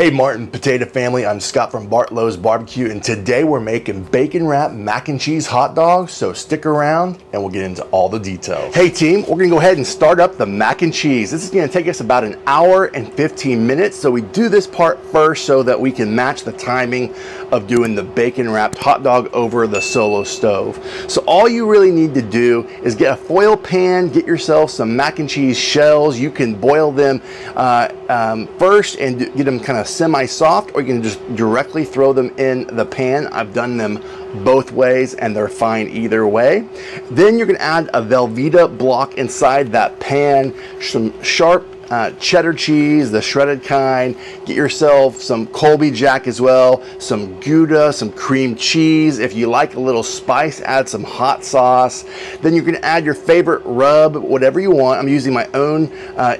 Hey Martin Potato family, I'm Scott from Bartlow's Barbecue, and today we're making bacon wrapped mac and cheese hot dogs, so stick around and we'll get into all the details. Hey team, we're gonna go ahead and start up the mac and cheese. This is gonna take us about an hour and 15 minutes, so we do this part first so that we can match the timing of doing the bacon wrapped hot dog over the Solo Stove. So all you really need to do is get a foil pan, get yourself some mac and cheese shells. You can boil them first and get them kind of semi-soft, or you can just directly throw them in the pan. I've done them both ways and they're fine either way. Then you're gonna add a Velveeta block inside that pan, some sharp cheddar cheese, the shredded kind. Get yourself some Colby Jack as well, some Gouda, some cream cheese. If you like a little spice, add some hot sauce. Then you're gonna add your favorite rub, whatever you want. I'm using my own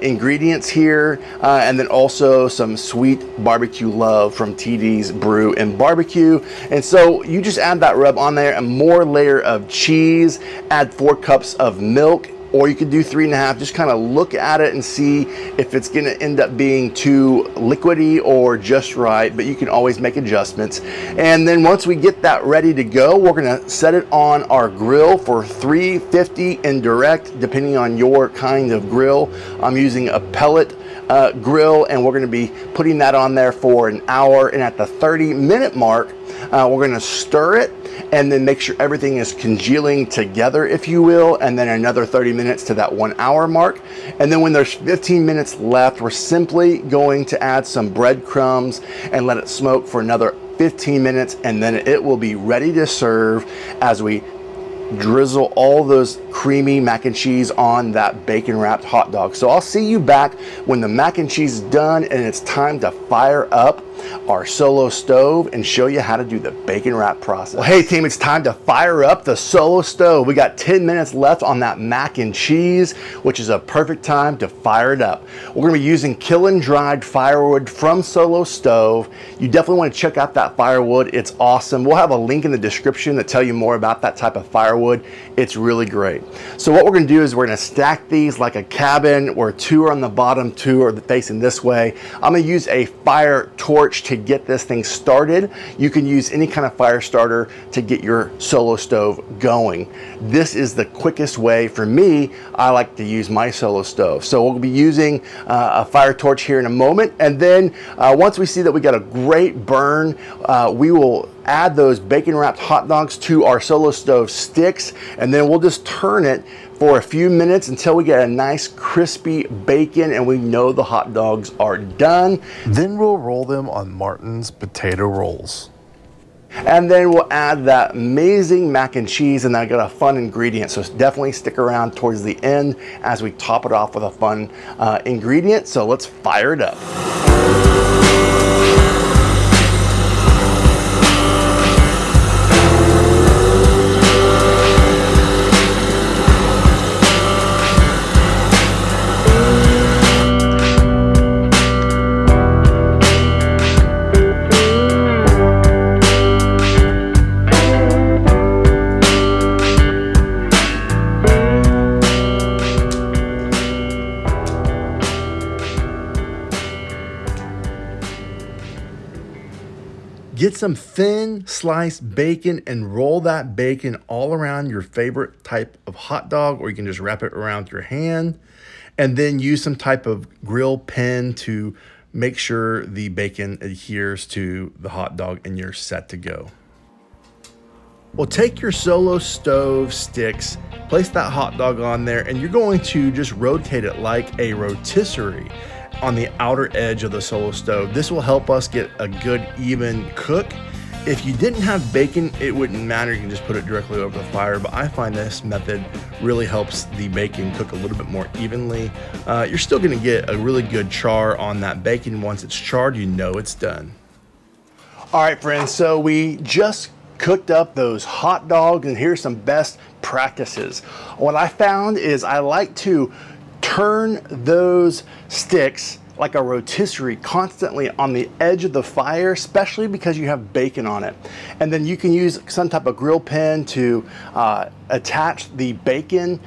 ingredients here, and then also some sweet barbecue love from TD's Brew and Barbecue. And so you just add that rub on there, a more layer of cheese, add 4 cups of milk, or you could do 3.5. Just kind of look at it and see if it's gonna end up being too liquidy or just right, but you can always make adjustments. And then once we get that ready to go, we're gonna set it on our grill for 350 indirect, depending on your kind of grill. I'm using a pellet grill, and we're gonna be putting that on there for an hour, and at the 30-minute mark, we're gonna stir it and then make sure everything is congealing together, if you will, and then another 30 minutes to that 1 hour mark. And then when there's 15 minutes left, we're simply going to add some breadcrumbs and let it smoke for another 15 minutes, and then it will be ready to serve as we drizzle all those creamy mac and cheese on that bacon wrapped hot dog. So I'll see you back when the mac and cheese is done and it's time to fire up our Solo Stove and show you how to do the bacon wrap process. Well, hey team, it's time to fire up the Solo Stove. We got 10 minutes left on that mac and cheese, which is a perfect time to fire it up. We're gonna be using kiln dried firewood from Solo Stove. You definitely wanna check out that firewood. It's awesome. We'll have a link in the description to tell you more about that type of firewood. It's really great. So what we're gonna do is we're gonna stack these like a cabin, where 2 are on the bottom, 2 are facing this way. I'm gonna use a fire torch to get this thing started. You can use any kind of fire starter to get your Solo Stove going. This is the quickest way for me. I like to use my Solo Stove. So we'll be using a fire torch here in a moment, and then once we see that we got a great burn, we will add those bacon wrapped hot dogs to our Solo Stove sticks, and then we'll just turn it for a few minutes until we get a nice crispy bacon and we know the hot dogs are done. Then we'll roll them on Martin's potato rolls. And then we'll add that amazing mac and cheese, and I got a fun ingredient, so definitely stick around towards the end as we top it off with a fun ingredient. So let's fire it up. Get some thin sliced bacon and roll that bacon all around your favorite type of hot dog, or you can just wrap it around your hand, and then use some type of grill pin to make sure the bacon adheres to the hot dog, and you're set to go. Well, take your Solo Stove sticks, place that hot dog on there, and you're going to just rotate it like a rotisserie on the outer edge of the Solo Stove. This will help us get a good even cook. If you didn't have bacon, it wouldn't matter. You can just put it directly over the fire, but I find this method really helps the bacon cook a little bit more evenly. You're still gonna get a really good char on that bacon. Once it's charred, you know it's done. All right, friends, so we just cooked up those hot dogs, and here's some best practices. What I found is I like to turn those sticks like a rotisserie constantly on the edge of the fire, especially because you have bacon on it. And then you can use some type of grill pin to attach the bacon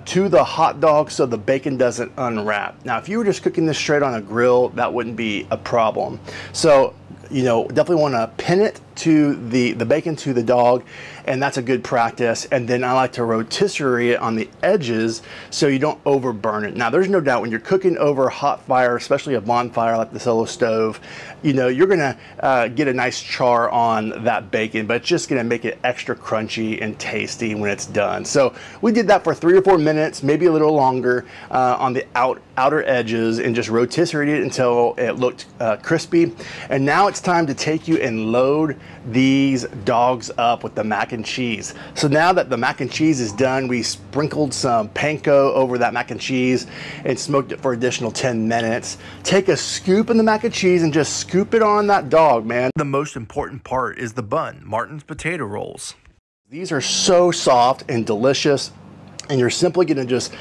to the hot dog so the bacon doesn't unwrap. Now, if you were just cooking this straight on a grill, that wouldn't be a problem. So, you know, definitely want to pin it to the bacon to the dog, and that's a good practice. And then I like to rotisserie it on the edges so you don't overburn it. Now, there's no doubt when you're cooking over a hot fire, especially a bonfire like the Solo Stove, you know, you're gonna get a nice char on that bacon, but it's just gonna make it extra crunchy and tasty when it's done. So we did that for 3 or 4 minutes, maybe a little longer, on the outer edges, and just rotisserie it until it looked crispy. And now it's time to take you and load these dogs up with the mac and cheese. So now that the mac and cheese is done, we sprinkled some panko over that mac and cheese and smoked it for additional 10 minutes. Take a scoop in the mac and cheese and just scoop it on that dog, man. The most important part is the bun, Martin's potato rolls. These are so soft and delicious. And you're simply going to just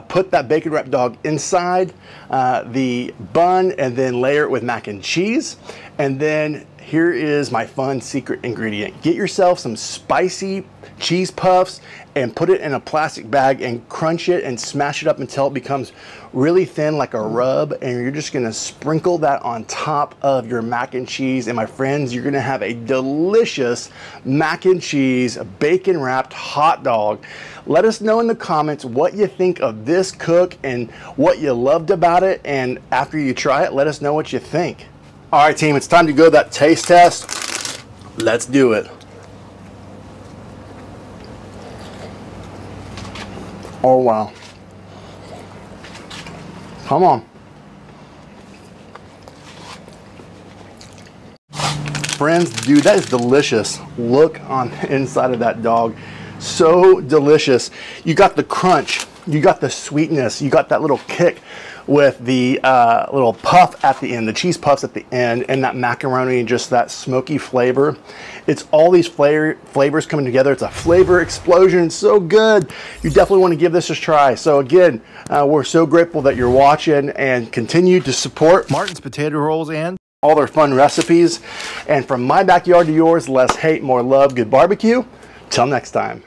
put that bacon wrapped dog inside the bun and then layer it with mac and cheese. And then here is my fun secret ingredient. Get yourself some spicy cheese puffs and put it in a plastic bag and crunch it and smash it up until it becomes really thin like a rub. And you're just gonna sprinkle that on top of your mac and cheese. And my friends, you're gonna have a delicious mac and cheese bacon wrapped hot dog. Let us know in the comments what you think of this cook and what you loved about it. And after you try it, let us know what you think. All right, team, it's time to go that taste test. Let's do it. Oh, wow. Come on. Friends, dude, that is delicious. Look on the inside of that dog. So delicious. You got the crunch, you got the sweetness, you got that little kick with the little puff at the end, the cheese puffs at the end, and that macaroni and just that smoky flavor. It's all these flavors coming together. It's a flavor explosion. It's so good. You definitely want to give this a try. So again, we're so grateful that you're watching, and continue to support Martin's potato rolls and all their fun recipes. And from my backyard to yours, less hate, more love. Good barbecue. Till next time.